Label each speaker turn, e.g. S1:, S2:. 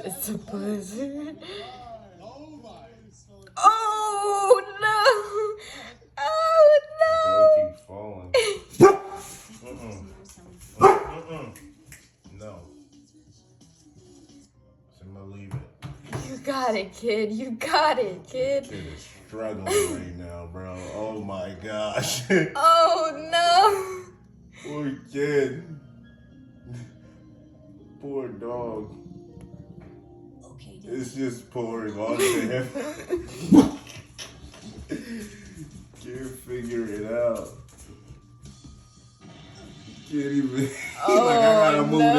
S1: It's a buzzard. Oh no! Oh
S2: Don't keep falling. No. So I'm gonna leave it.
S1: no! You got it, kid. You got it, kid.
S2: Kid is struggling right now, bro. Oh my gosh.
S1: Oh no!
S2: Poor kid. Poor dog.
S3: Okay,
S2: It's just pouring onto him. Can't figure it out. Can't even. He's like, I gotta move this